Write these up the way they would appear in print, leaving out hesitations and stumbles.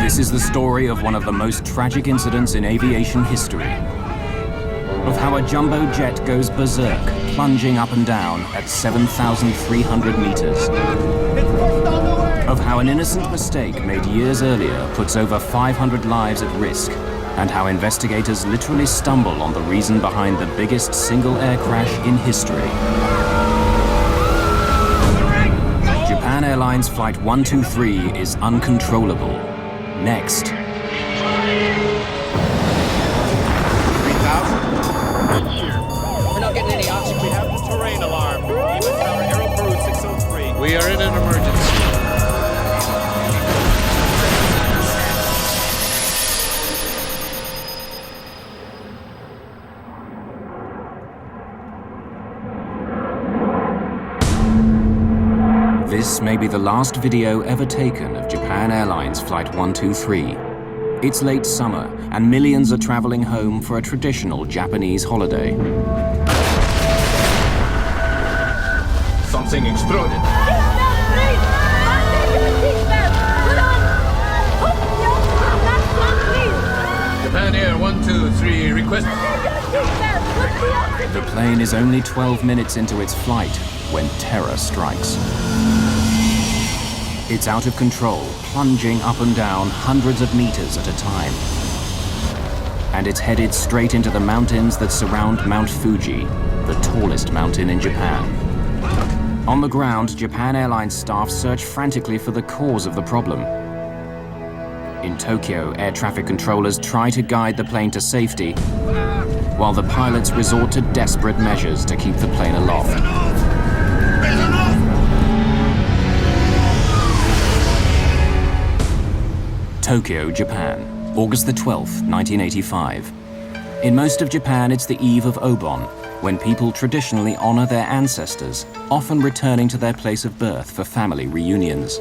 This is the story of one of the most tragic incidents in aviation history. Of how a jumbo jet goes berserk, plunging up and down at 7,300 meters. Of how an innocent mistake made years earlier puts over 500 lives at risk, and how investigators literally stumble on the reason behind the biggest single air crash in history. Japan Airlines Flight 123 is uncontrollable. Next. 3,000? We're not getting any oxygen. We have the terrain alarm. Even Tower Aero Peru 603. We are in an emergency. This may be the last video ever taken of Japan Airlines Flight 123. It's late summer, and millions are traveling home for a traditional Japanese holiday. Something exploded. Japan Air 123 request. The plane is only 12 minutes into its flight when terror strikes. It's out of control, plunging up and down hundreds of meters at a time. And it's headed straight into the mountains that surround Mount Fuji, the tallest mountain in Japan. On the ground, Japan Airlines staff search frantically for the cause of the problem. In Tokyo, air traffic controllers try to guide the plane to safety, while the pilots resort to desperate measures to keep the plane aloft. Tokyo, Japan, August the 12th, 1985. In most of Japan, it's the eve of Obon, when people traditionally honor their ancestors, often returning to their place of birth for family reunions.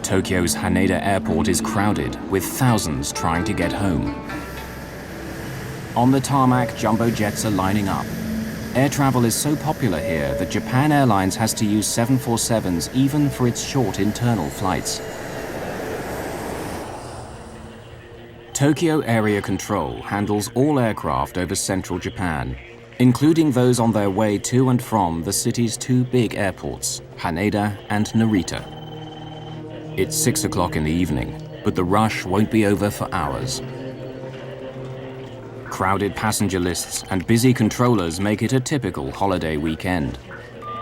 Tokyo's Haneda Airport is crowded, with thousands trying to get home. On the tarmac, jumbo jets are lining up. Air travel is so popular here that Japan Airlines has to use 747s even for its short internal flights. Tokyo Area Control handles all aircraft over central Japan, including those on their way to and from the city's two big airports, Haneda and Narita. It's 6 o'clock in the evening, but the rush won't be over for hours. Crowded passenger lists and busy controllers make it a typical holiday weekend.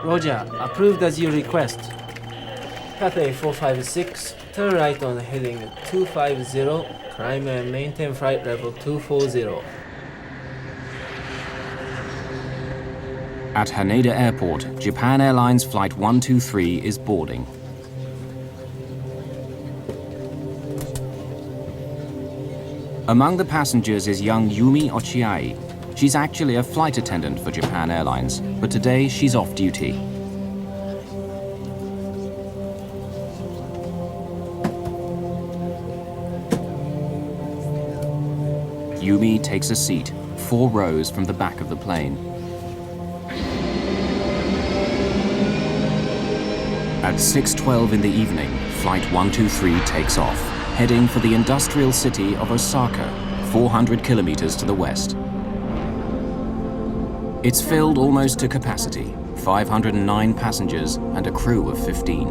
Roger, approved as you request. Cathay 456, turn right on heading 250, climb and maintain flight level 240. At Haneda Airport, Japan Airlines Flight 123 is boarding. Among the passengers is young Yumi Ochiai. She's actually a flight attendant for Japan Airlines, but today she's off duty. Yumi takes a seat, 4 rows from the back of the plane. At 6:12 in the evening, Flight 123 takes off, heading for the industrial city of Osaka, 400 kilometers to the west. It's filled almost to capacity, 509 passengers and a crew of 15.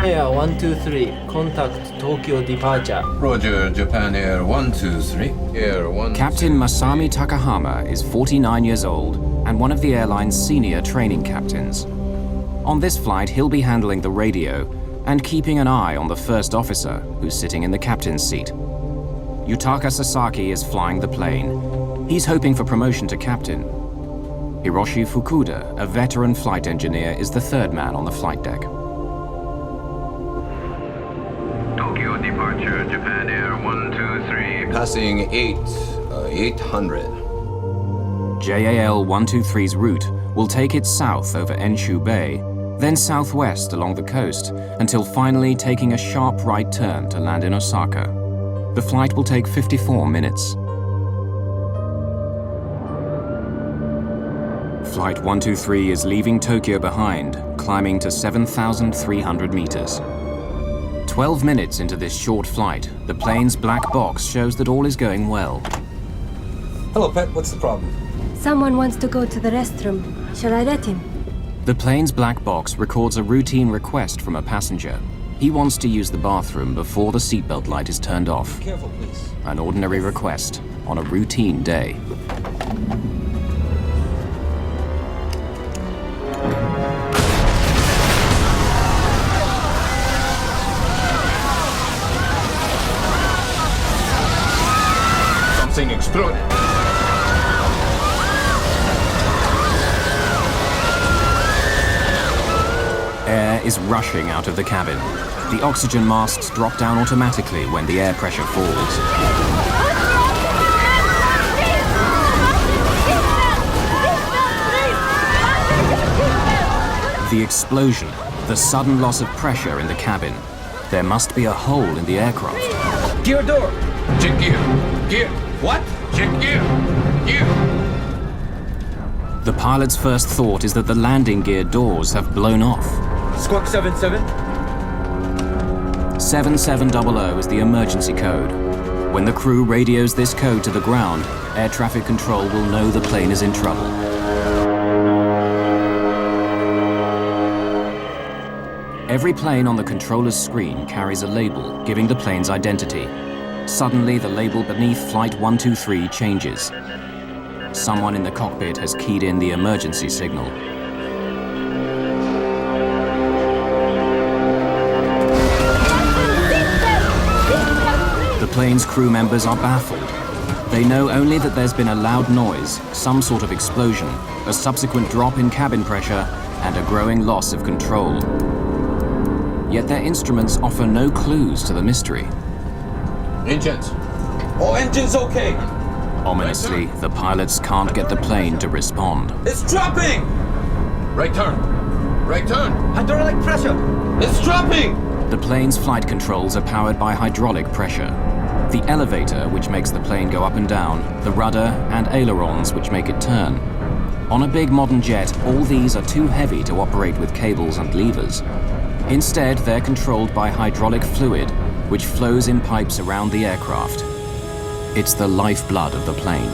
Air 123, contact Tokyo departure. Roger, Japan Air 123. Air 1. Captain Masami Takahama is 49 years old and one of the airline's senior training captains. On this flight, he'll be handling the radio and keeping an eye on the first officer, who's sitting in the captain's seat. Yutaka Sasaki is flying the plane. He's hoping for promotion to captain. Hiroshi Fukuda, a veteran flight engineer, is the third man on the flight deck. Tokyo departure, Japan Air 123. Passing 800. JAL 123's route will take it south over Enshu Bay, then southwest along the coast, until finally taking a sharp right turn to land in Osaka. The flight will take 54 minutes. Flight 123 is leaving Tokyo behind, climbing to 7,300 meters. 12 minutes into this short flight, the plane's black box shows that all is going well. Hello, Pet. What's the problem? Someone wants to go to the restroom. Shall I let him? The plane's black box records a routine request from a passenger. He wants to use the bathroom before the seatbelt light is turned off. Careful, please. An ordinary request on a routine day. Something exploded. Air is rushing out of the cabin. The oxygen masks drop down automatically when the air pressure falls. The explosion, the sudden loss of pressure in the cabin. There must be a hole in the aircraft. Gear door. Check gear. Gear. What? Check gear. Gear. The pilot's first thought is that the landing gear doors have blown off. Squawk 77. 7700 is the emergency code. When the crew radios this code to the ground, air traffic control will know the plane is in trouble. Every plane on the controller's screen carries a label giving the plane's identity. Suddenly, the label beneath Flight 123 changes. Someone in the cockpit has keyed in the emergency signal. The plane's crew members are baffled. They know only that there's been a loud noise, some sort of explosion, a subsequent drop in cabin pressure, and a growing loss of control. Yet their instruments offer no clues to the mystery. Engines. All engines okay. Ominously, the pilots can't get the plane to respond. It's dropping. Right turn. Right turn. Hydraulic pressure. It's dropping. The plane's flight controls are powered by hydraulic pressure. The elevator, which makes the plane go up and down, the rudder, and ailerons, which make it turn. On a big modern jet, all these are too heavy to operate with cables and levers. Instead, they're controlled by hydraulic fluid, which flows in pipes around the aircraft. It's the lifeblood of the plane.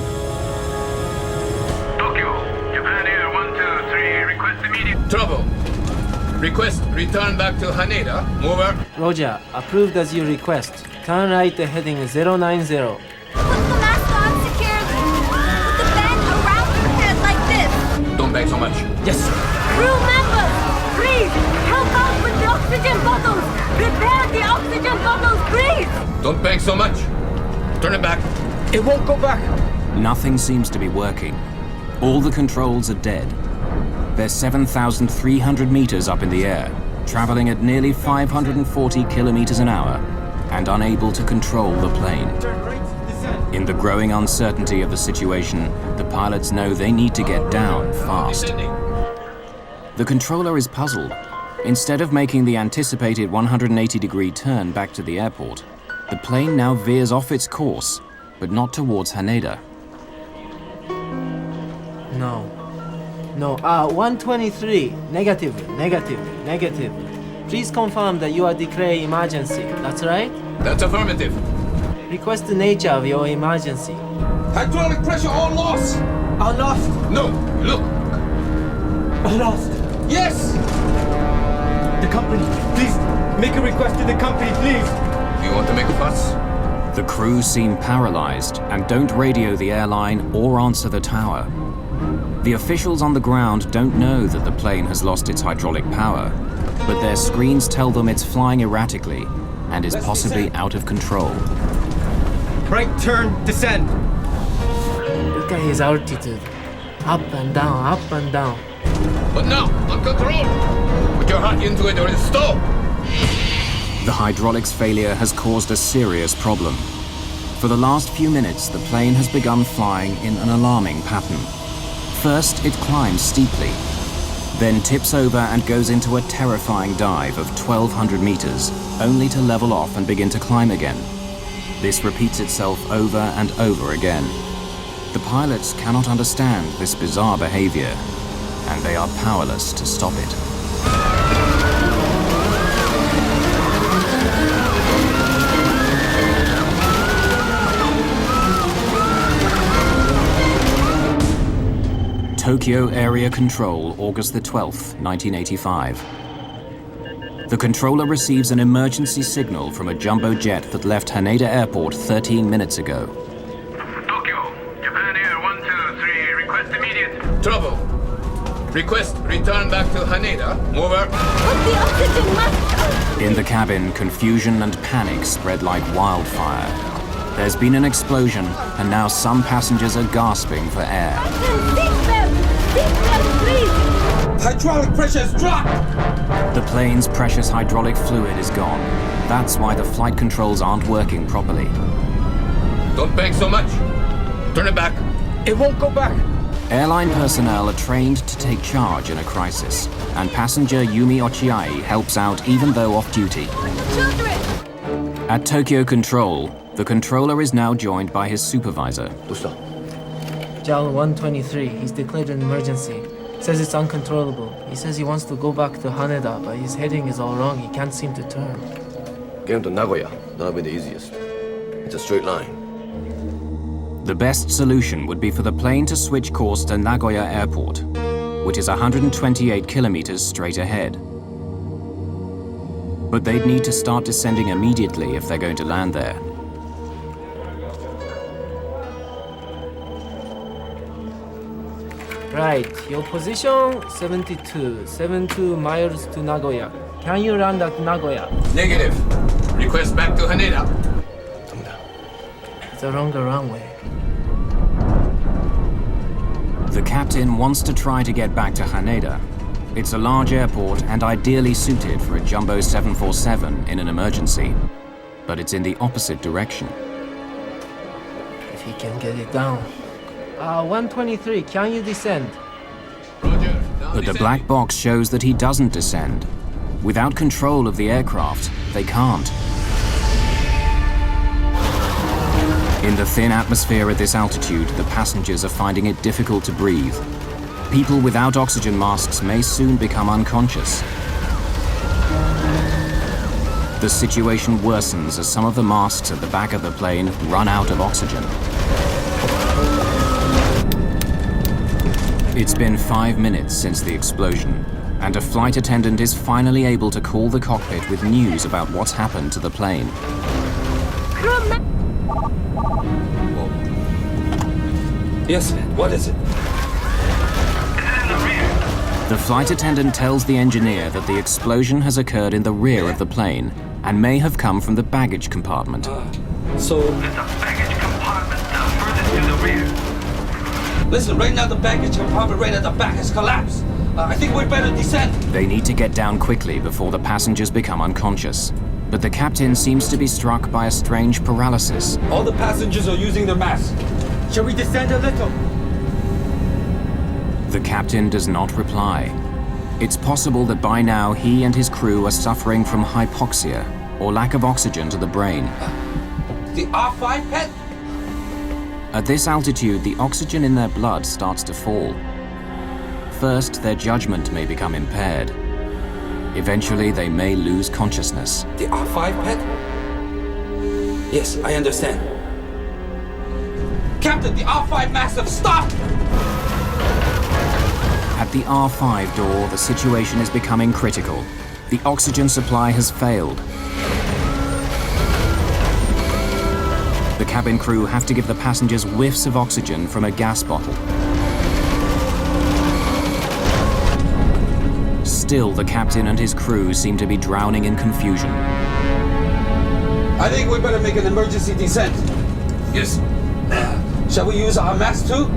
Tokyo, Japan Air 123, request immediate. Trouble. Request return back to Haneda. Over. Roger, approved as you request. Turn right heading 090. Put the mask on securely. Put the band around your head like this. Don't bang so much. Yes, sir. Crew members, please help out with the oxygen bottles. Prepare the oxygen bottles, please. Don't bang so much. Turn it back. It won't go back. Nothing seems to be working. All the controls are dead. They're 7,300 meters up in the air, traveling at nearly 540 kilometers an hour, and unable to control the plane. In the growing uncertainty of the situation, the pilots know they need to get down fast. Descending. The controller is puzzled. Instead of making the anticipated 180-degree turn back to the airport, the plane now veers off its course, but not towards Haneda. No, 123. Negative. Please confirm that you are declaring emergency. That's right? That's affirmative. Request the nature of your emergency. Hydraulic pressure all lost. All lost. No, look. All lost. Yes. The company, please make a request to the company, please. You want to make a fuss? The crew seem paralyzed and don't radio the airline or answer the tower. The officials on the ground don't know that the plane has lost its hydraulic power, but their screens tell them it's flying erratically and is possibly out of control. Right turn, descend. Look at his altitude. Up and down, up and down. But now, on control. Put your heart into it or it'll stall. The hydraulics failure has caused a serious problem. For the last few minutes, the plane has begun flying in an alarming pattern. First, it climbs steeply, then tips over and goes into a terrifying dive of 1,200 meters, only to level off and begin to climb again. This repeats itself over and over again. The pilots cannot understand this bizarre behavior, and they are powerless to stop it. Tokyo Area Control, August the 12th, 1985. The controller receives an emergency signal from a jumbo jet that left Haneda Airport 13 minutes ago. Tokyo, Japan Air 123, request immediate. Trouble. Request return back to Haneda. Over. Put the oxygen mask. In the cabin, confusion and panic spread like wildfire. There's been an explosion, and now some passengers are gasping for air. Seatbelt! Seatbelt, please! Hydraulic pressure has dropped! The plane's precious hydraulic fluid is gone. That's why the flight controls aren't working properly. Don't bang so much. Turn it back. It won't go back! Airline personnel are trained to take charge in a crisis, and passenger Yumi Ochiai helps out even though off duty. Children! At Tokyo Control, the controller is now joined by his supervisor. JAL 123, he's declared an emergency. Says it's uncontrollable. He says he wants to go back to Haneda, but his heading is all wrong. He can't seem to turn. Get him to Nagoya. That'll be the easiest. It's a straight line. The best solution would be for the plane to switch course to Nagoya Airport, which is 128 kilometers straight ahead. But they'd need to start descending immediately if they're going to land there. Right, your position 72 miles to Nagoya. Can you land at Nagoya? Negative. Request back to Haneda. It's a longer runway. The captain wants to try to get back to Haneda. It's a large airport and ideally suited for a jumbo 747 in an emergency. But it's in the opposite direction. If he can get it down. 123, can you descend? Roger. But the black box shows that he doesn't descend. Without control of the aircraft, they can't. In the thin atmosphere at this altitude, the passengers are finding it difficult to breathe. People without oxygen masks may soon become unconscious. The situation worsens as some of the masks at the back of the plane run out of oxygen. It's been 5 minutes since the explosion, and a flight attendant is finally able to call the cockpit with news about what's happened to the plane. Yes, man. What is it? The flight attendant tells the engineer that the explosion has occurred in the rear of the plane and may have come from the baggage compartment. So... There's a baggage compartment furthest to the rear. Listen, right now the baggage compartment right at the back has collapsed. I think we'd better descend. They need to get down quickly before the passengers become unconscious. But the captain seems to be struck by a strange paralysis. All the passengers are using their masks. Shall we descend a little? The captain does not reply. It's possible that by now he and his crew are suffering from hypoxia, or lack of oxygen to the brain. The R5 pet? At this altitude, the oxygen in their blood starts to fall. First, their judgment may become impaired. Eventually, they may lose consciousness. The R5 pet? Yes, I understand. Captain, the R5 mass have stopped! At the R5 door, the situation is becoming critical. The oxygen supply has failed. The cabin crew have to give the passengers whiffs of oxygen from a gas bottle. Still, the captain and his crew seem to be drowning in confusion. I think we better make an emergency descent. Yes. Shall we use our mask too?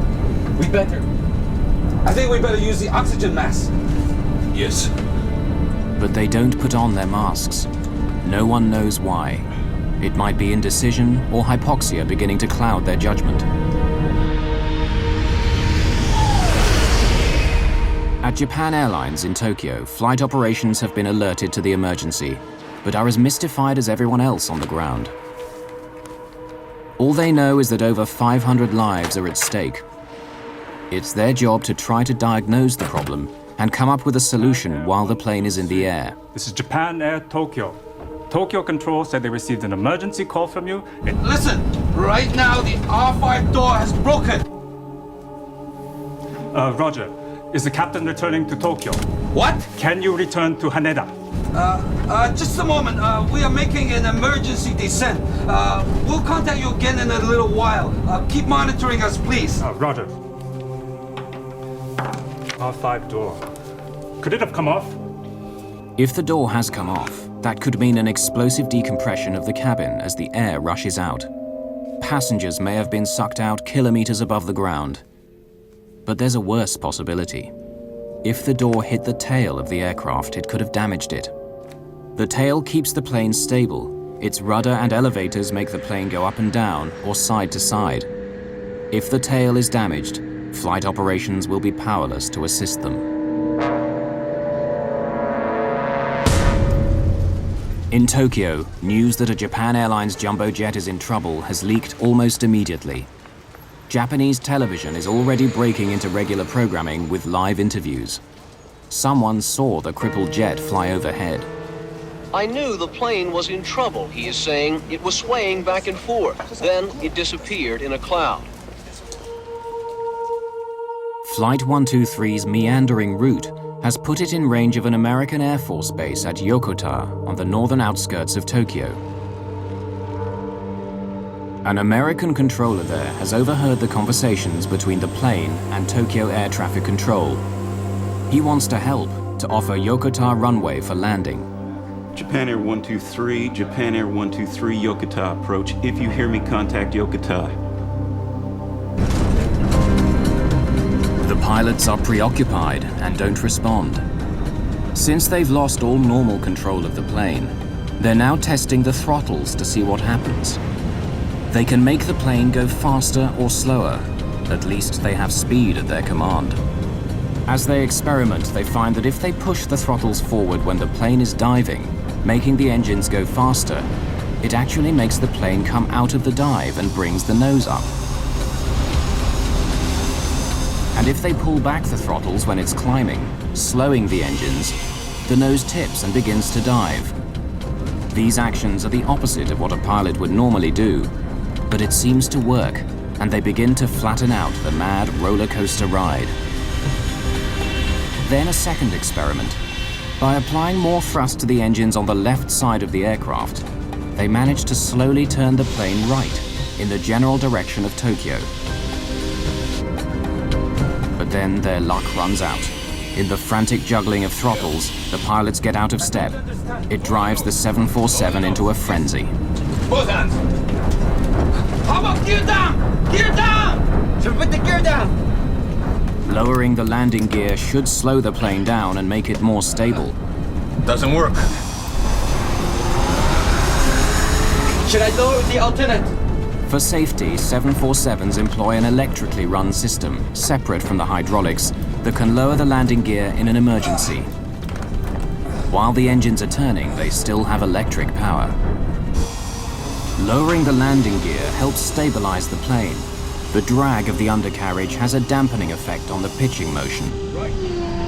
We better. I think we better use the oxygen mask. Yes. But they don't put on their masks. No one knows why. It might be indecision or hypoxia beginning to cloud their judgment. At Japan Airlines in Tokyo, flight operations have been alerted to the emergency, but are as mystified as everyone else on the ground. All they know is that over 500 lives are at stake. It's their job to try to diagnose the problem and come up with a solution while the plane is in the air. This is Japan Air Tokyo. Tokyo Control said they received an emergency call from you. Listen, right now the R5 door has broken. Roger. Is the captain returning to Tokyo? What? Can you return to Haneda? Just a moment. We are making an emergency descent. We'll contact you again in a little while. Keep monitoring us, please. Roger. R5 door. Could it have come off? If the door has come off, that could mean an explosive decompression of the cabin as the air rushes out. Passengers may have been sucked out kilometers above the ground. But there's a worse possibility. If the door hit the tail of the aircraft, it could have damaged it. The tail keeps the plane stable. Its rudder and elevators make the plane go up and down or side to side. If the tail is damaged, flight operations will be powerless to assist them. In Tokyo, news that a Japan Airlines jumbo jet is in trouble has leaked almost immediately. Japanese television is already breaking into regular programming with live interviews. Someone saw the crippled jet fly overhead. I knew the plane was in trouble, he is saying. It was swaying back and forth. Then it disappeared in a cloud. Flight 123's meandering route has put it in range of an American Air Force base at Yokota on the northern outskirts of Tokyo. An American controller there has overheard the conversations between the plane and Tokyo Air Traffic Control. He wants to help to offer Yokota runway for landing. Japan Air 123, Japan Air 123, Yokota approach. If you hear me, contact Yokota. The pilots are preoccupied and don't respond. Since they've lost all normal control of the plane, they're now testing the throttles to see what happens. They can make the plane go faster or slower. At least they have speed at their command. As they experiment, they find that if they push the throttles forward when the plane is diving, making the engines go faster, it actually makes the plane come out of the dive and brings the nose up. And if they pull back the throttles when it's climbing, slowing the engines, the nose tips and begins to dive. These actions are the opposite of what a pilot would normally do, but it seems to work, and they begin to flatten out the mad roller coaster ride. Then a second experiment. By applying more thrust to the engines on the left side of the aircraft, they manage to slowly turn the plane right, in the general direction of Tokyo. But then their luck runs out. In the frantic juggling of throttles, the pilots get out of step. It drives the 747 into a frenzy. Both hands! How about gear down? Gear down! So put the gear down! Lowering the landing gear should slow the plane down and make it more stable. Doesn't work. Should I lower the alternate? For safety, 747s employ an electrically run system, separate from the hydraulics, that can lower the landing gear in an emergency. While the engines are turning, they still have electric power. Lowering the landing gear helps stabilize the plane. The drag of the undercarriage has a dampening effect on the pitching motion.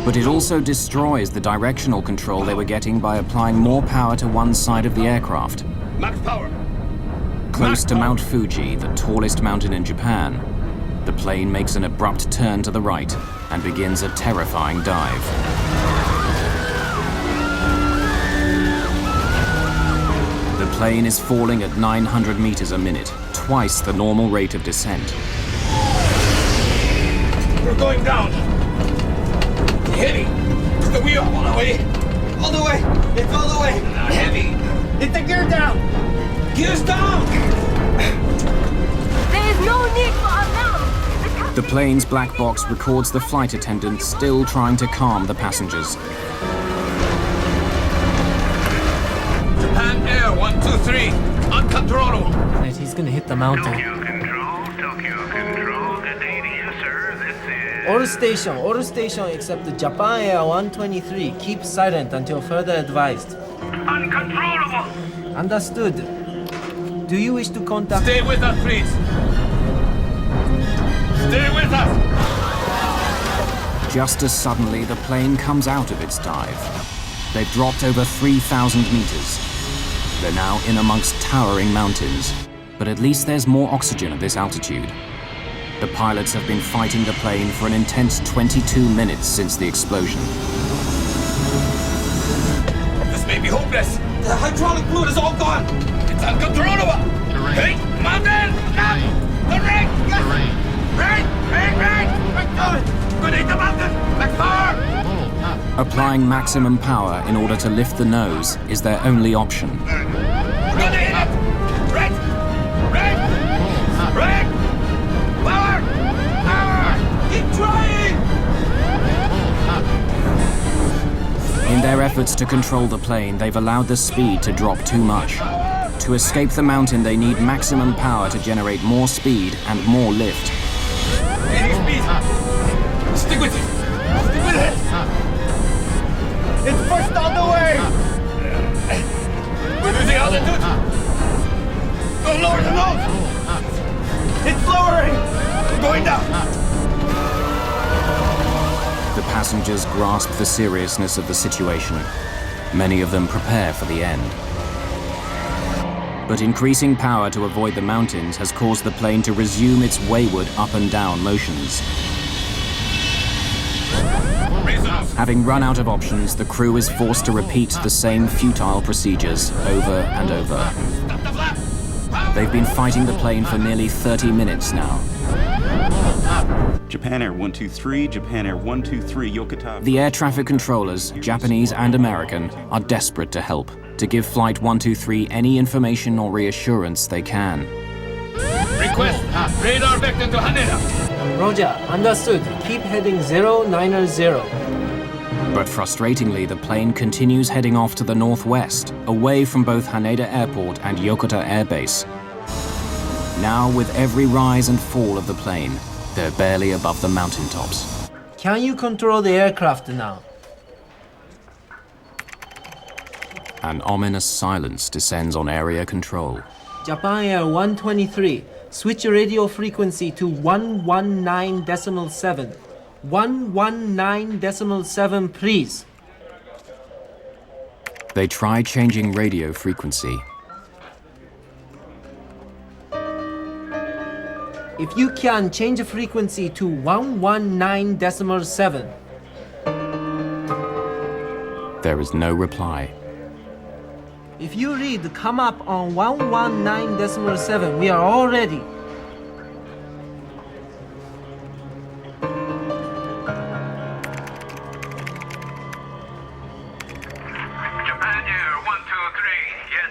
But it also destroys the directional control they were getting by applying more power to one side of the aircraft. Max power. Close to Mount Fuji, the tallest mountain in Japan, the plane makes an abrupt turn to the right and begins a terrifying dive. The plane is falling at 900 meters a minute, twice the normal rate of descent. We're going down. Heavy. Is the wheel all the way? All the way! It's all the way! Heavy. Hit the gear down! Gears down! There is no need for alarm. The plane's black box records the flight attendant still trying to calm the passengers. Japan Air 123, uncontrollable. Right, he's gonna hit the mountain. Tokyo Control, good day to you, sir. This is... All station except the Japan Air 123. Keep silent until further advised. Uncontrollable! Understood. Do you wish to contact... Stay with us, please. Stay with us. Just as suddenly, the plane comes out of its dive. They've dropped over 3,000 meters. They're now in amongst towering mountains, but at least there's more oxygen at this altitude. The pilots have been fighting the plane for an intense 22 minutes since the explosion. This may be hopeless. The hydraulic fluid is all gone. It's uncontrollable. Hey, mountain! Up! The ring! Yes! Ring! Good, the mountain! Back far! Applying maximum power in order to lift the nose is their only option. Gonna hit it! Right! Right! Right! Power! Power! Keep trying! In their efforts to control the plane, they've allowed the speed to drop too much. To escape the mountain, they need maximum power to generate more speed and more lift. Gaining speed! Stick with it! Stick with it! It's pushed all the way! We're losing altitude! Go lower the nose! It's lowering! We're going down! The passengers grasp the seriousness of the situation. Many of them prepare for the end. But increasing power to avoid the mountains has caused the plane to resume its wayward up and down motions. Having run out of options, the crew is forced to repeat the same futile procedures over and over. They've been fighting the plane for nearly 30 minutes now. Japan Air 123, Japan Air 123, Yokota. The air traffic controllers, Japanese and American, are desperate to help, to give Flight 123 any information or reassurance they can. Request radar vector to Haneda. Roger, understood. Keep heading 090. But frustratingly, the plane continues heading off to the northwest, away from both Haneda Airport and Yokota Air Base. Now, with every rise and fall of the plane, they're barely above the mountaintops. Can you control the aircraft now? An ominous silence descends on area control. Japan Air 123, switch radio frequency to 119.7. 119.7, please. They try changing radio frequency. If you can, change the frequency to 119.7. There is no reply. If you read come up on 119.7, we are all ready. Japan Air 123, yes,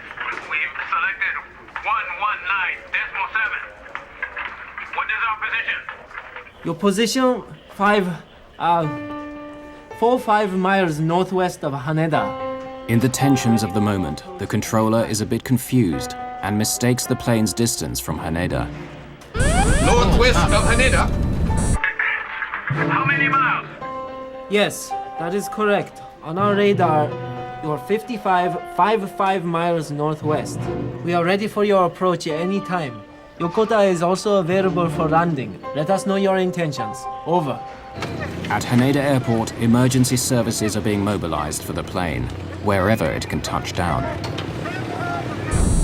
we've selected 119.7. What is our position? Your position 4-5 miles northwest of Haneda. In the tensions of the moment, the controller is a bit confused and mistakes the plane's distance from Haneda. Northwest of Haneda? How many miles? Yes, that is correct. On our radar, you're 55 miles northwest. We are ready for your approach at any time. Yokota is also available for landing. Let us know your intentions. Over. At Haneda Airport, emergency services are being mobilized for the plane, wherever it can touch down.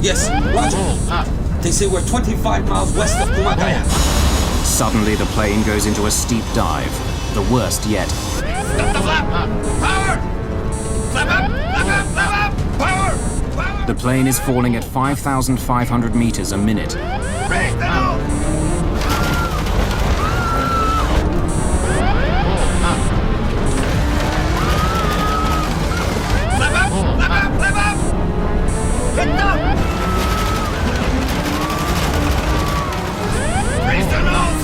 Yes, roger. They say we're 25 miles west of Kumagaya. Suddenly, the plane goes into a steep dive, the worst yet. Stop the flap! Power! Flap up! Flap up! Flap up! Power! Power! The plane is falling at 5,500 meters a minute. Raise the nose! Flap up! Flap up! Flap up! Hit up! Raise the nose!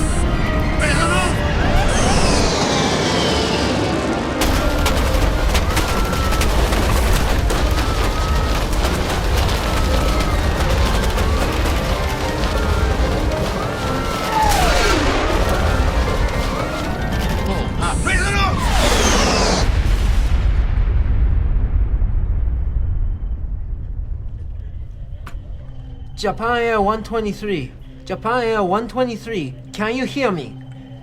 Raise the nose! Raise the nose! Japan Air 123. Japan Air 123. Can you hear me?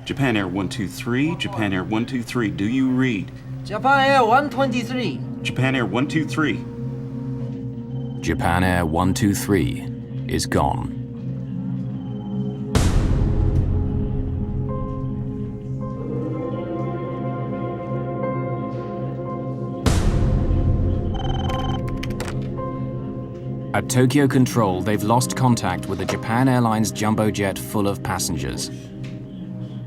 Japan Air 123, Japan Air 123, do you read? Japan Air 123. Japan Air 123. Japan Air 123 is gone. At Tokyo Control, they've lost contact with a Japan Airlines jumbo jet full of passengers.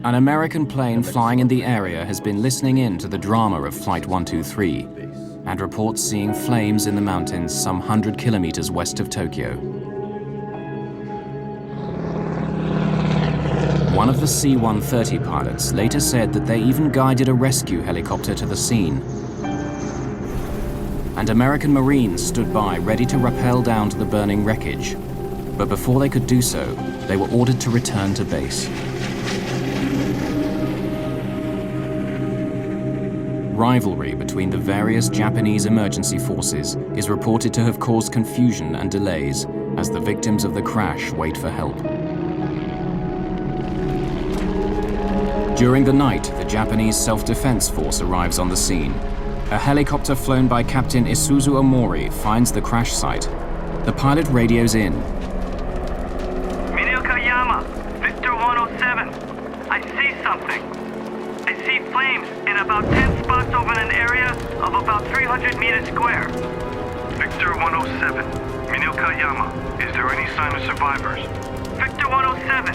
An American plane flying in the area has been listening in to the drama of Flight 123 and reports seeing flames in the mountains some 100 kilometers west of Tokyo. One of the C-130 pilots later said that they even guided a rescue helicopter to the scene. And American Marines stood by ready to rappel down to the burning wreckage. But before they could do so, they were ordered to return to base. Rivalry between the various Japanese emergency forces is reported to have caused confusion and delays as the victims of the crash wait for help. During the night, the Japanese Self-Defense Force arrives on the scene. A helicopter flown by Captain Isuzu Omori finds the crash site. The pilot radios in. Minokayama, Victor 107. I see something. I see flames in about 10 spots over an area of about 300 meters square. Victor 107, Minokayama. Is there any sign of survivors? Victor 107,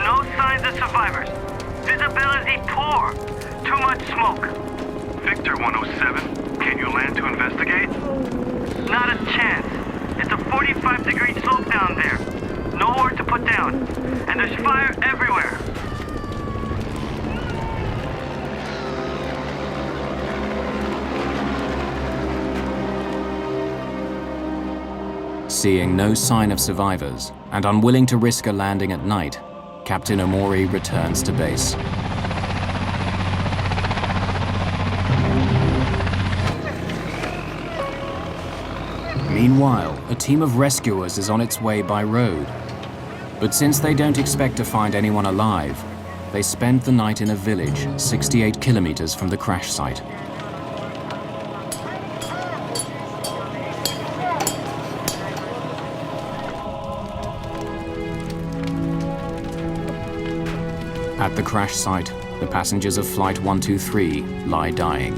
no signs of survivors. Visibility poor. Too much smoke. Victor 107, can you land to investigate? Not a chance. It's a 45-degree slope down there. Nowhere to put down. And there's fire everywhere. Seeing no sign of survivors and unwilling to risk a landing at night, Captain Omori returns to base. Meanwhile, a team of rescuers is on its way by road. But since they don't expect to find anyone alive, they spend the night in a village 68 kilometers from the crash site. At the crash site, the passengers of Flight 123 lie dying.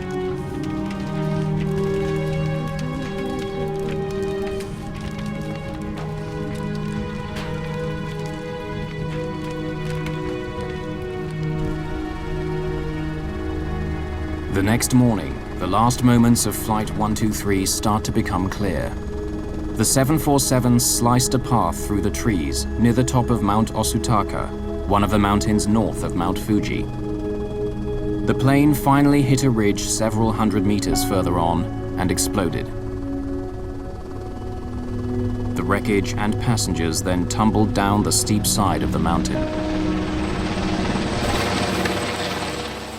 The next morning, the last moments of Flight 123 start to become clear. The 747 sliced a path through the trees near the top of Mount Osutaka, one of the mountains north of Mount Fuji. The plane finally hit a ridge several hundred meters further on and exploded. The wreckage and passengers then tumbled down the steep side of the mountain.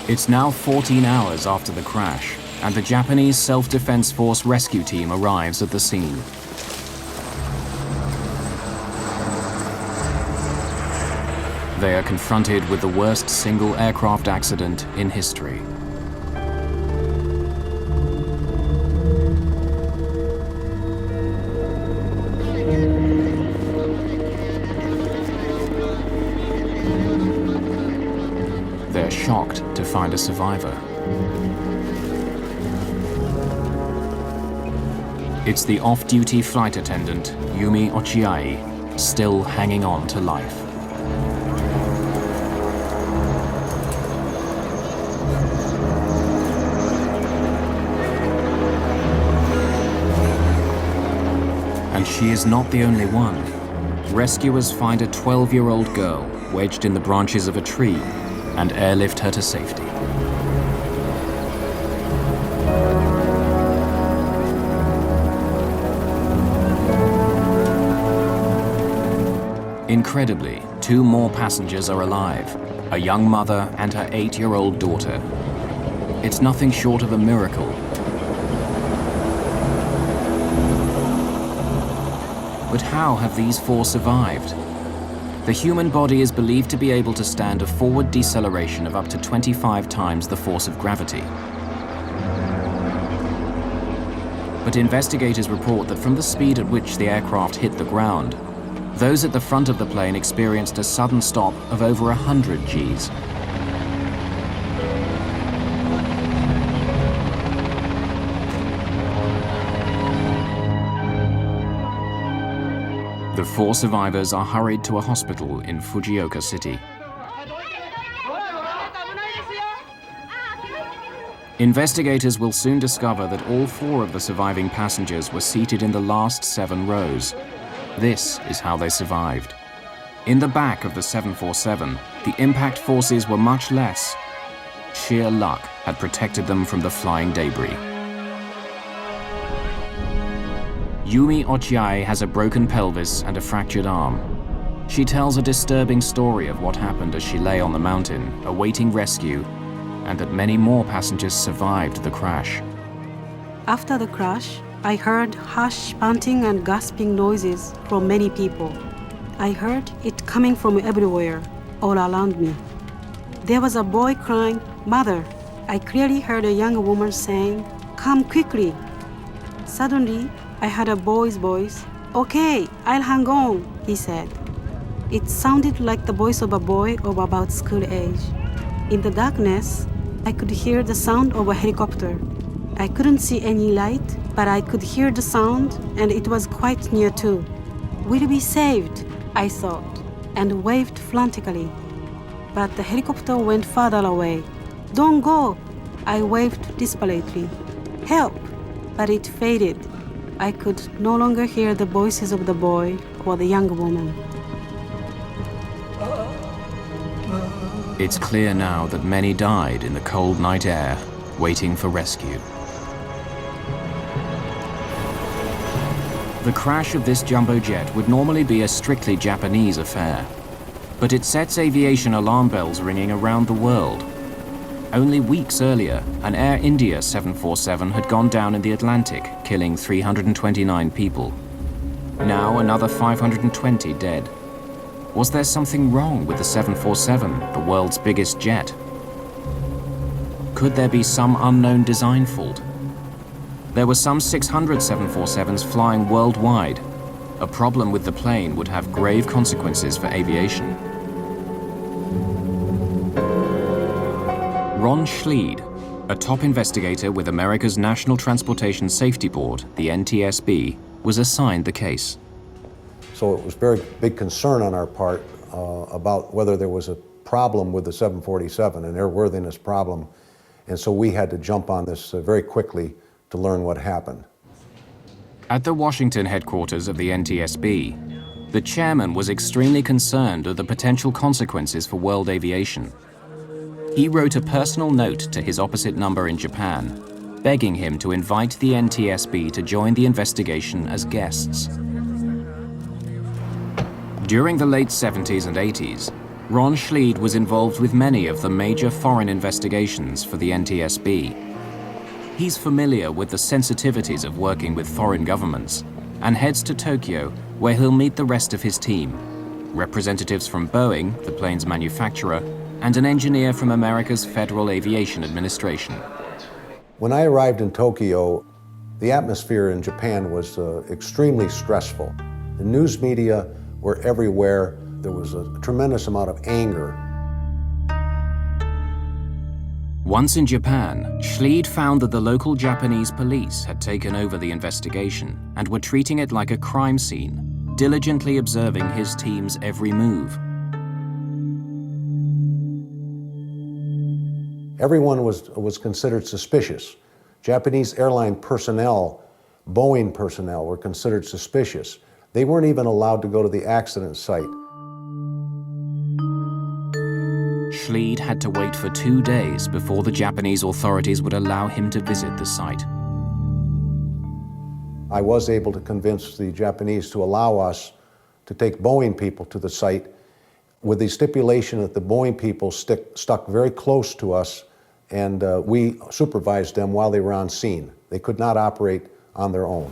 It's now 14 hours after the crash, and the Japanese Self-Defense Force rescue team arrives at the scene. They are confronted with the worst single aircraft accident in history. They're shocked to find a survivor. It's the off-duty flight attendant, Yumi Ochiai, still hanging on to life. And she is not the only one. Rescuers find a 12-year-old girl wedged in the branches of a tree and airlift her to safety. Incredibly, 2 more passengers are alive, a young mother and her 8-year-old daughter. It's nothing short of a miracle. But how have these 4 survived? The human body is believed to be able to stand a forward deceleration of up to 25 times the force of gravity. But investigators report that from the speed at which the aircraft hit the ground, those at the front of the plane experienced a sudden stop of over 100 Gs. The 4 survivors are hurried to a hospital in Fujioka City. Investigators will soon discover that all 4 of the surviving passengers were seated in the last 7 rows. This is how they survived. In the back of the 747, the impact forces were much less. Sheer luck had protected them from the flying debris. Yumi Ochiai has a broken pelvis and a fractured arm. She tells a disturbing story of what happened as she lay on the mountain, awaiting rescue, and that many more passengers survived the crash. After the crash, I heard harsh panting and gasping noises from many people. I heard it coming from everywhere, all around me. There was a boy crying, "Mother." I clearly heard a young woman saying, "Come quickly." Suddenly, I heard a boy's voice. "Okay, I'll hang on," he said. It sounded like the voice of a boy of about school age. In the darkness, I could hear the sound of a helicopter. I couldn't see any light, but I could hear the sound, and it was quite near too. "We'll be saved," I thought, and waved frantically. But the helicopter went farther away. "Don't go," I waved desperately. "Help," but it faded. I could no longer hear the voices of the boy or the young woman. It's clear now that many died in the cold night air, waiting for rescue. The crash of this jumbo jet would normally be a strictly Japanese affair, but it sets aviation alarm bells ringing around the world. Only weeks earlier, an Air India 747 had gone down in the Atlantic, killing 329 people. Now another 520 dead. Was there something wrong with the 747, the world's biggest jet? Could there be some unknown design fault? There were some 600 747s flying worldwide. A problem with the plane would have grave consequences for aviation. Ron Schleid, a top investigator with America's National Transportation Safety Board, the NTSB, was assigned the case. So it was a very big concern on our part about whether there was a problem with the 747, an airworthiness problem. And so we had to jump on this very quickly to learn what happened. At the Washington headquarters of the NTSB, the chairman was extremely concerned of the potential consequences for world aviation. He wrote a personal note to his opposite number in Japan, begging him to invite the NTSB to join the investigation as guests. During the late 70s and 80s, Ron Schleid was involved with many of the major foreign investigations for the NTSB. He's familiar with the sensitivities of working with foreign governments and heads to Tokyo, where he'll meet the rest of his team, representatives from Boeing, the plane's manufacturer, and an engineer from America's Federal Aviation Administration. When I arrived in Tokyo, the atmosphere in Japan was extremely stressful. The news media were everywhere. There was a tremendous amount of anger. Once in Japan, Schleid found that the local Japanese police had taken over the investigation and were treating it like a crime scene, diligently observing his team's every move. Everyone was considered suspicious. Japanese airline personnel, Boeing personnel, were considered suspicious. They weren't even allowed to go to the accident site. Schleid had to wait for 2 days before the Japanese authorities would allow him to visit the site. I was able to convince the Japanese to allow us to take Boeing people to the site with the stipulation that the Boeing people stuck very close to us, and we supervised them while they were on scene. They could not operate on their own.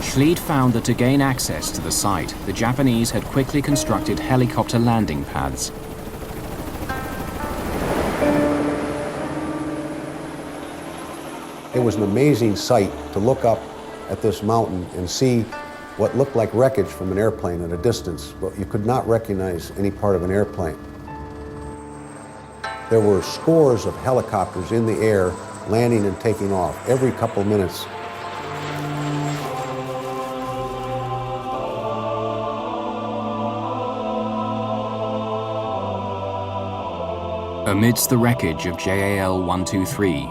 Schleid found that to gain access to the site, the Japanese had quickly constructed helicopter landing pads. It was an amazing sight to look up at this mountain and see what looked like wreckage from an airplane at a distance, but you could not recognize any part of an airplane. There were scores of helicopters in the air, landing and taking off every couple minutes. Amidst the wreckage of JAL 123,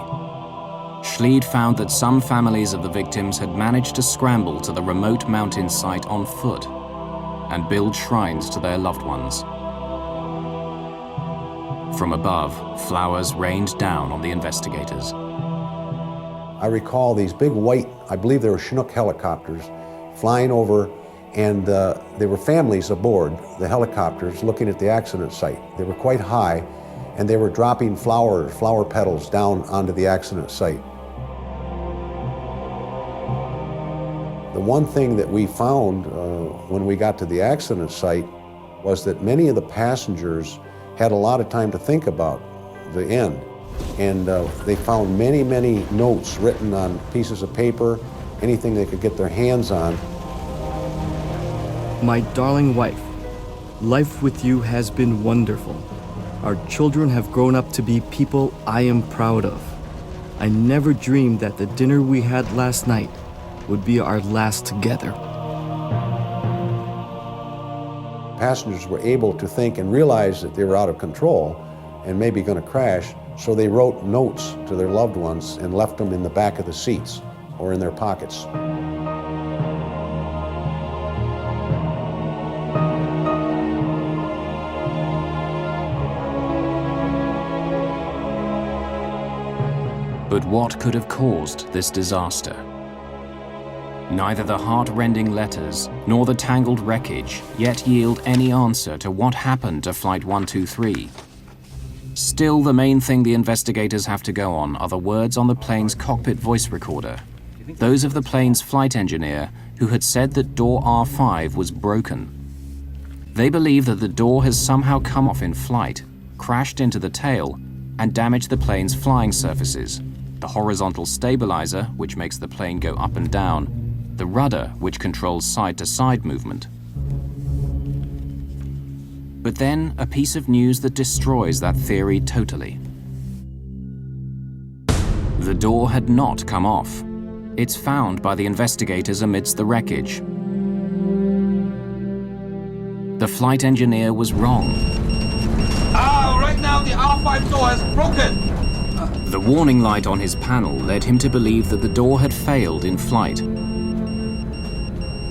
Schleid found that some families of the victims had managed to scramble to the remote mountain site on foot and build shrines to their loved ones. From above, flowers rained down on the investigators. I recall these big white, I believe they were Chinook helicopters, flying over, and there were families aboard the helicopters looking at the accident site. They were quite high, and they were dropping flower petals down onto the accident site. The one thing that we found when we got to the accident site was that many of the passengers had a lot of time to think about the end. And they found many, many notes written on pieces of paper, anything they could get their hands on. My darling wife, life with you has been wonderful. Our children have grown up to be people I am proud of. I never dreamed that the dinner we had last night would be our last together. Passengers were able to think and realize that they were out of control and maybe going to crash, so they wrote notes to their loved ones and left them in the back of the seats or in their pockets. But what could have caused this disaster? Neither the heart-rending letters nor the tangled wreckage yet yield any answer to what happened to Flight 123. Still, the main thing the investigators have to go on are the words on the plane's cockpit voice recorder, those of the plane's flight engineer who had said that door R5 was broken. They believe that the door has somehow come off in flight, crashed into the tail, and damaged the plane's flying surfaces, the horizontal stabilizer, which makes the plane go up and down, the rudder, which controls side-to-side movement. But then, a piece of news that destroys that theory totally. The door had not come off. It's found by the investigators amidst the wreckage. The flight engineer was wrong. Right now the R5 door has broken! The warning light on his panel led him to believe that the door had failed in flight.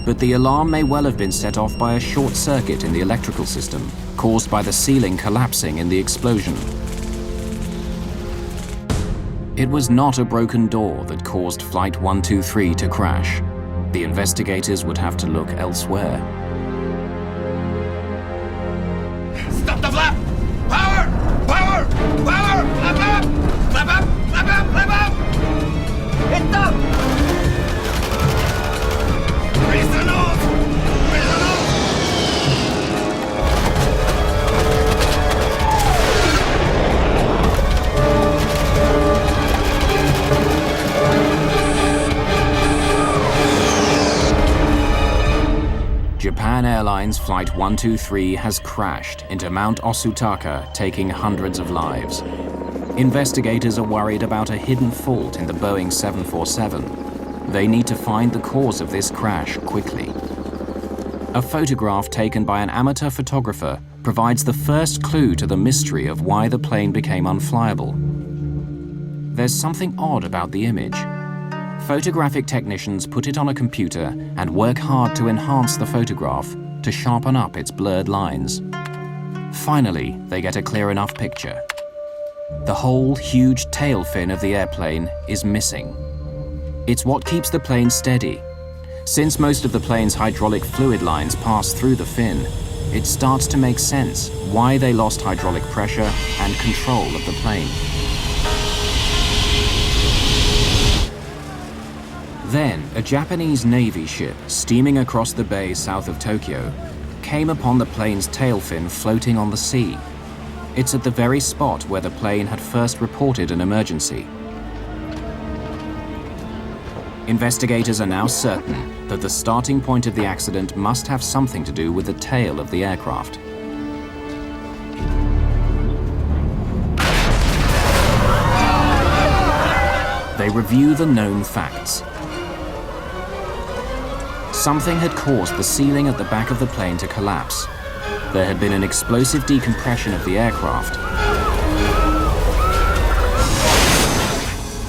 But the alarm may well have been set off by a short circuit in the electrical system, caused by the ceiling collapsing in the explosion. It was not a broken door that caused Flight 123 to crash. The investigators would have to look elsewhere. Stop the flap! Power! Power! Power! Flap up! Flap up! Flap up! Flap up! It's up! Raise the nose! Raise the nose! Japan Airlines Flight 123 has crashed into Mount Osutaka, taking hundreds of lives. Investigators are worried about a hidden fault in the Boeing 747. They need to find the cause of this crash quickly. A photograph taken by an amateur photographer provides the first clue to the mystery of why the plane became unflyable. There's something odd about the image. Photographic technicians put it on a computer and work hard to enhance the photograph to sharpen up its blurred lines. Finally, they get a clear enough picture. The whole huge tail fin of the airplane is missing. It's what keeps the plane steady. Since most of the plane's hydraulic fluid lines pass through the fin, it starts to make sense why they lost hydraulic pressure and control of the plane. Then, a Japanese Navy ship steaming across the bay south of Tokyo came upon the plane's tail fin floating on the sea. It's at the very spot where the plane had first reported an emergency. Investigators are now certain that the starting point of the accident must have something to do with the tail of the aircraft. They review the known facts. Something had caused the ceiling at the back of the plane to collapse. There had been an explosive decompression of the aircraft,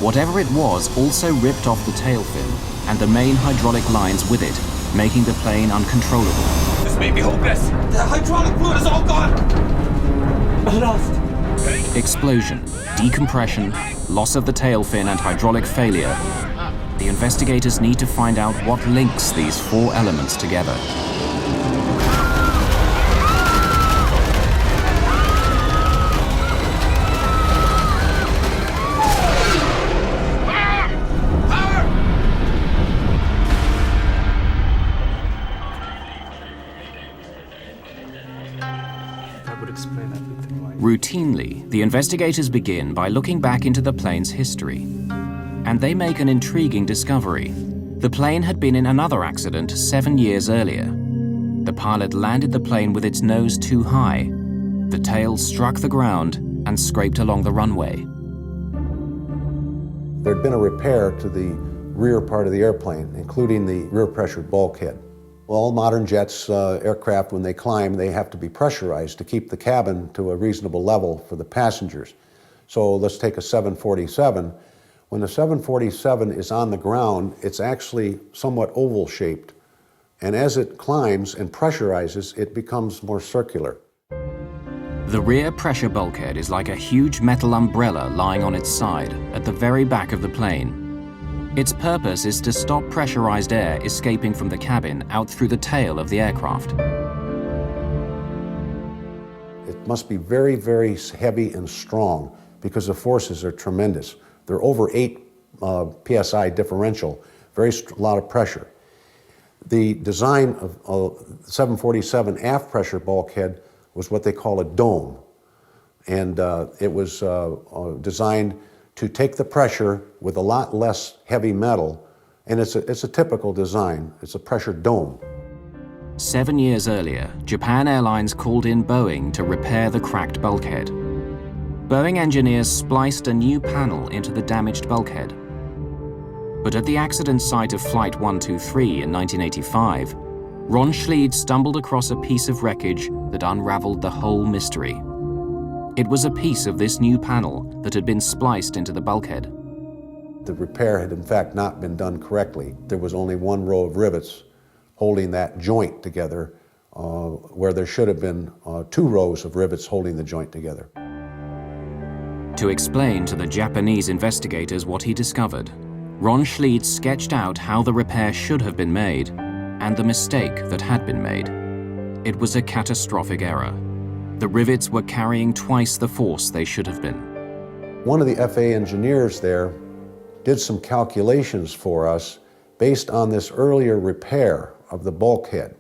Whatever it was also ripped off the tail fin and the main hydraulic lines with it, making the plane uncontrollable. This may be hopeless. The hydraulic fluid is all gone. Lost. Explosion, decompression, loss of the tail fin and hydraulic failure. The investigators need to find out what links these four elements together. Routinely, the investigators begin by looking back into the plane's history. And they make an intriguing discovery. The plane had been in another accident 7 years earlier. The pilot landed the plane with its nose too high. The tail struck the ground and scraped along the runway. There had been a repair to the rear part of the airplane, including the rear pressured bulkhead. All modern jets, aircraft, when they climb, they have to be pressurized to keep the cabin to a reasonable level for the passengers. So let's take a 747. When the 747 is on the ground, it's actually somewhat oval-shaped. And as it climbs and pressurizes, it becomes more circular. The rear pressure bulkhead is like a huge metal umbrella lying on its side at the very back of the plane. Its purpose is to stop pressurized air escaping from the cabin out through the tail of the aircraft. It must be very, very heavy and strong because the forces are tremendous. They're over 8 psi differential, a lot of pressure. The design of 747 aft pressure bulkhead was what they call a dome. And it was designed to take the pressure with a lot less heavy metal, and it's a typical design. It's a pressure dome. 7 years earlier, Japan Airlines called in Boeing to repair the cracked bulkhead. Boeing engineers spliced a new panel into the damaged bulkhead. But at the accident site of Flight 123 in 1985, Ron Schleid stumbled across a piece of wreckage that unraveled the whole mystery. It was a piece of this new panel that had been spliced into the bulkhead. The repair had in fact not been done correctly. There was only one row of rivets holding that joint together, where there should have been 2 rows of rivets holding the joint together. To explain to the Japanese investigators what he discovered, Ron Schleid sketched out how the repair should have been made and the mistake that had been made. It was a catastrophic error. The rivets were carrying twice the force they should have been. One of the FAA engineers there did some calculations for us based on this earlier repair of the bulkhead.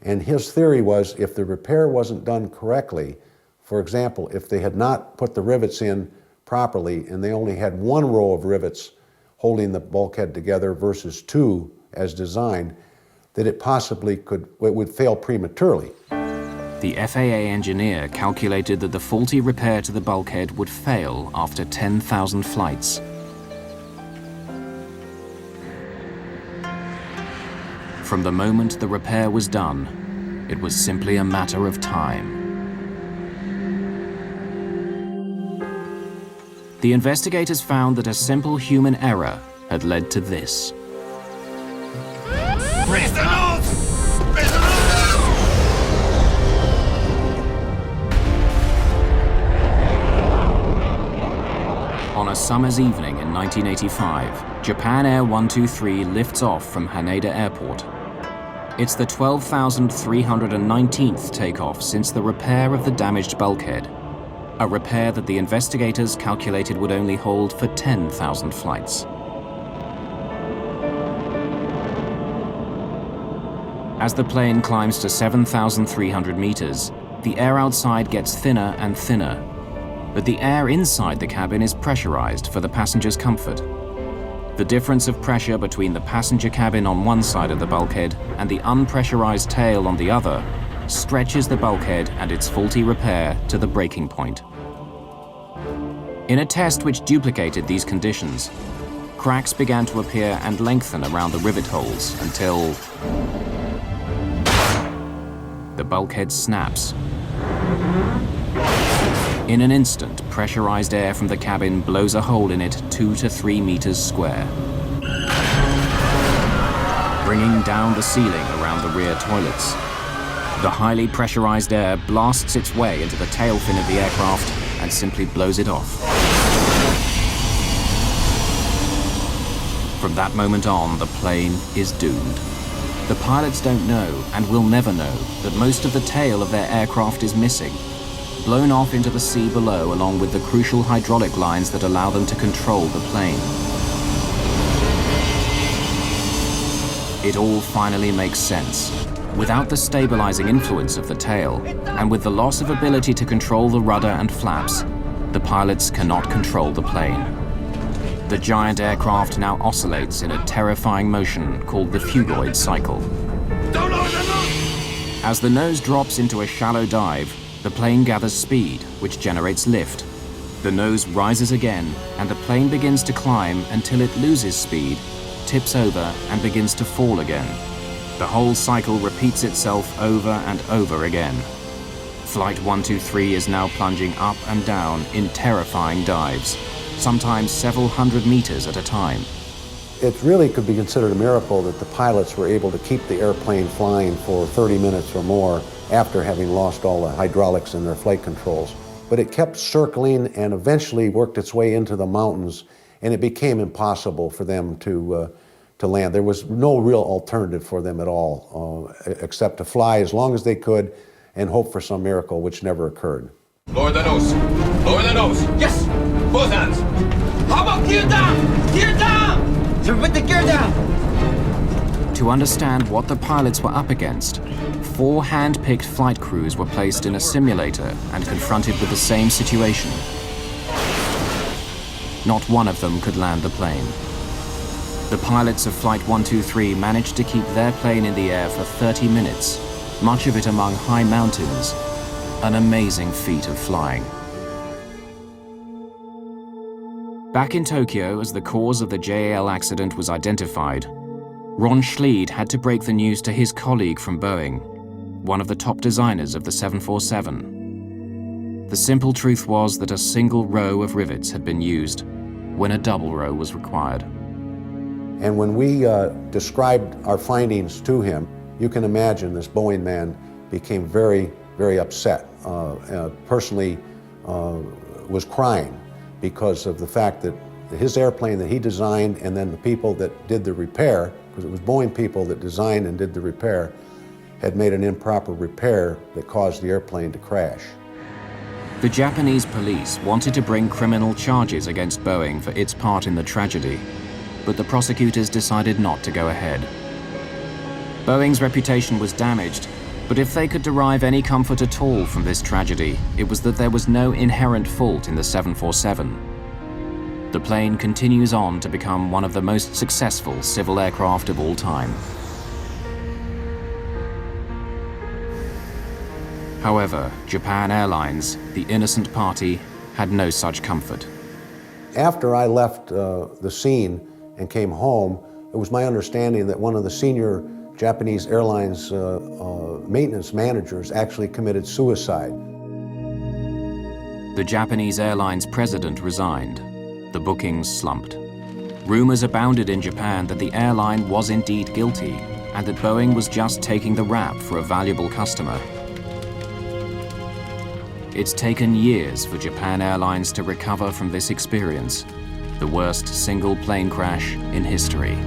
And his theory was if the repair wasn't done correctly, for example, if they had not put the rivets in properly and they only had 1 row of rivets holding the bulkhead together versus 2 as designed, that it possibly would fail prematurely. The FAA engineer calculated that the faulty repair to the bulkhead would fail after 10,000 flights. From the moment the repair was done, it was simply a matter of time. The investigators found that a simple human error had led to this. Raise the nose! Raise the nose! On a summer's evening in 1985, Japan Air 123 lifts off from Haneda Airport. It's the 12,319th takeoff since the repair of the damaged bulkhead, a repair that the investigators calculated would only hold for 10,000 flights. As the plane climbs to 7,300 meters, the air outside gets thinner and thinner, but the air inside the cabin is pressurized for the passenger's comfort. The difference of pressure between the passenger cabin on one side of the bulkhead and the unpressurized tail on the other stretches the bulkhead and its faulty repair to the breaking point. In a test which duplicated these conditions, cracks began to appear and lengthen around the rivet holes until the bulkhead snaps. In an instant, pressurized air from the cabin blows a hole in it 2 to 3 meters square, bringing down the ceiling around the rear toilets. The highly pressurized air blasts its way into the tail fin of the aircraft and simply blows it off. From that moment on, the plane is doomed. The pilots don't know, and will never know, that most of the tail of their aircraft is missing, blown off into the sea below along with the crucial hydraulic lines that allow them to control the plane. It all finally makes sense. Without the stabilizing influence of the tail, and with the loss of ability to control the rudder and flaps, the pilots cannot control the plane. The giant aircraft now oscillates in a terrifying motion called the fugoid cycle. As the nose drops into a shallow dive, the plane gathers speed, which generates lift. The nose rises again, and the plane begins to climb until it loses speed, tips over, and begins to fall again. The whole cycle repeats itself over and over again. Flight 123 is now plunging up and down in terrifying dives, sometimes several hundred meters at a time. It really could be considered a miracle that the pilots were able to keep the airplane flying for 30 minutes or more after having lost all the hydraulics in their flight controls. But it kept circling and eventually worked its way into the mountains, and it became impossible for them to land. There was no real alternative for them at all, except to fly as long as they could and hope for some miracle, which never occurred. Lower the nose. Lower the nose. Yes! Both hands. How about gear down? Gear down! To put the gear down! To understand what the pilots were up against, 4 hand-picked flight crews were placed in a simulator and confronted with the same situation. Not one of them could land the plane. The pilots of Flight 123 managed to keep their plane in the air for 30 minutes, much of it among high mountains, an amazing feat of flying. Back in Tokyo, as the cause of the JAL accident was identified, Ron Schleid had to break the news to his colleague from Boeing, one of the top designers of the 747. The simple truth was that a single row of rivets had been used when a double row was required. And when we described our findings to him, you can imagine this Boeing man became very, very upset. Personally was crying because of the fact that his airplane that he designed and then the people that did the repair, because it was Boeing people that designed and did the repair, had made an improper repair that caused the airplane to crash. The Japanese police wanted to bring criminal charges against Boeing for its part in the tragedy, but the prosecutors decided not to go ahead. Boeing's reputation was damaged, but if they could derive any comfort at all from this tragedy, it was that there was no inherent fault in the 747. The plane continues on to become one of the most successful civil aircraft of all time. However, Japan Airlines, the innocent party, had no such comfort. After I left the scene and came home, it was my understanding that one of the senior Japanese Airlines maintenance managers actually committed suicide. The Japanese Airlines president resigned. The bookings slumped. Rumors abounded in Japan that the airline was indeed guilty and that Boeing was just taking the rap for a valuable customer. It's taken years for Japan Airlines to recover from this experience, the worst single plane crash in history.